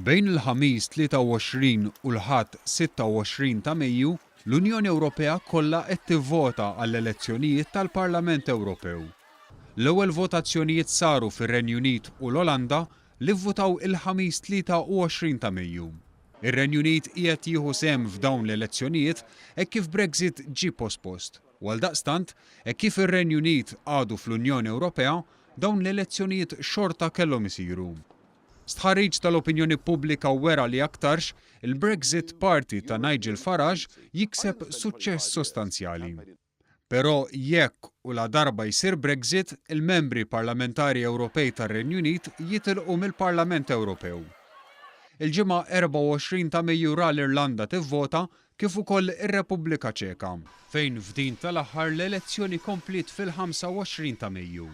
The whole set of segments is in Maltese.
Bejn il-ħamis 23 u l-ħadd 26 ta' Mejju, l-Unjoni Ewropea kollha qed tivvota għall-elezzjonijiet tal-Parlament Ewropew. L-ewwel votazzjonijiet saru fir-Renju Unit u l-Olanda li vvutaw il-ħamis 23 ta' Mejju. Ir-Renju Unit qiegħed jieħu sehem f'dawn l-elezzjonijiet hekk kif Brexit ġie pospost. Għaldaqstant, hekk kif ir-Renju Unit għadu fl-Unjoni Ewropea, dawn l-elezzjonijiet xorta kellhom isiru. Stħarriġ tal-opinjoni pubblika wera li aktarx il-Brexit Party ta' Nigel Farage jikseb suċċess sostanzjali. Però jekk u la darba jsir Brexit, il-membri parlamentari Ewropej tar-Renju Unit jitilqu mill-Parlament Ewropew. Il-ġimgħa 24 ta' Mejju ra l-Irlanda tivvota kif ukoll ir-Repubblika Ċeka, fejn f'din tal-aħħar l-elezzjoni komplit fil-25 ta' Mejju.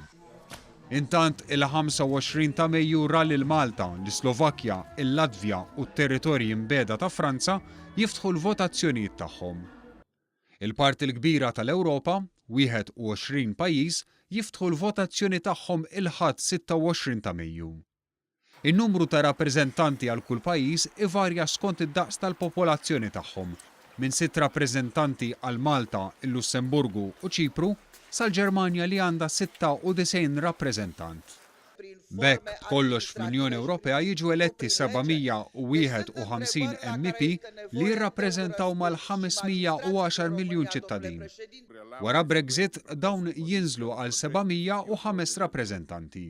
Intant il-25 ta' Mejju ra lil Malta, l-Slovakkja, il-Latvja u t-territorji imbeda ta' Franza jiftħu l-votazzjonijiet tagħhom. Il-parti l-kbira tal-Ewropa, 21 pajjiż, jiftħu l-votazzjoni tagħhom il-ħadd 26 ta' Mejju. In-numru ta' rappreżentanti għal kull pajjiż ivarja skont id-daqs tal-popolazzjoni tagħhom, minn 6 rappreżentanti għal Malta, il-Lussemburgu u Ċipru, sal-Ġermanja li għandha 96 rappreżentant. B'hekk kollox fl-Unjoni Ewropea jiġu eletti 751 MEP li jirrappreżentaw mal-510 miljun ċittadin. Wara Brexit dawn jinżlu għal 705 rappreżentanti.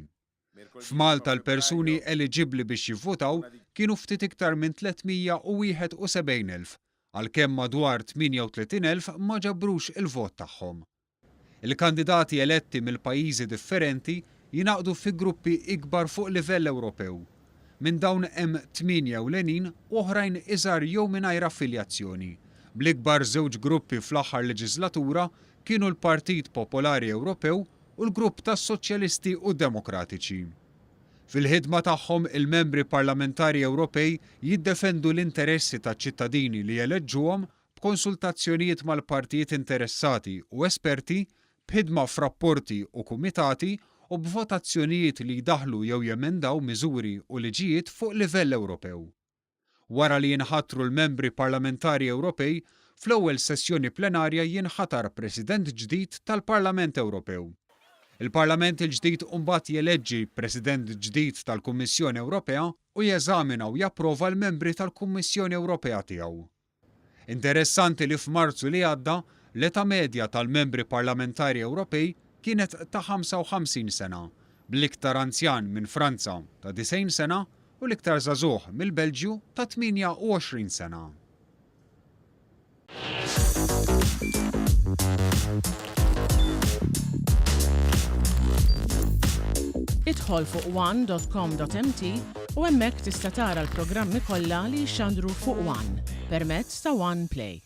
F'Malta l-persuni eliġibbli biex jivvotaw kienu ftit iktar minn 371,000, għalkemm madwar 38,000 ma ġabrux il-vot tagħhom. Il-kandidati eletti mill-pajjiżi differenti jingħaqdu fi gruppi ikbar fuq livell Ewropew. Minn dawn hemm 8 ewlenin u oħrajn iżgħar jew mingħajr affiljazzjoni. Bl-ikbar żewġ gruppi fl-aħħar leġislatura kienu l-Partit Popolari Ewropew u l-Grupp tas-Soċjalisti u Demokratiċi. Fil-ħidma tagħhom il-membri parlamentari Ewropej jiddefendu l-interessi taċ-ċittadini li jeleġġuhom b'konsultazzjonijiet mal-partijiet interessati u esperti, b'ħidma f'rapporti u kumitati u b'votazzjonijiet li jdaħħlu jew jemendaw miżuri u liġijiet fuq livell Ewropew. Wara li jinħattru l-membri parlamentari Ewropej, fl-ewwel sessjoni plenarja jinħatar President ġdid tal-Parlament Ewropew. Il-Parlament il-ġdid mbagħad jeleġġi President ġdid tal-Kummissjoni Ewropea u jeżamina u japprova l-membri tal-Kummissjoni Ewropea tiegħu. Interessanti li f'Marzu li għadda l-età medja tal-membri parlamentari Ewropej kienet ta' 55 sena, bl-iktar anzjan minn Franza ta' 90 sena u l-iktar żagħżugħ mill-Belġju ta' 28 sena. Idħol fuq one.com.mt u hemmhekk tista' tara l-programmi kollha li jxandru fuq One permezz ta' One Play.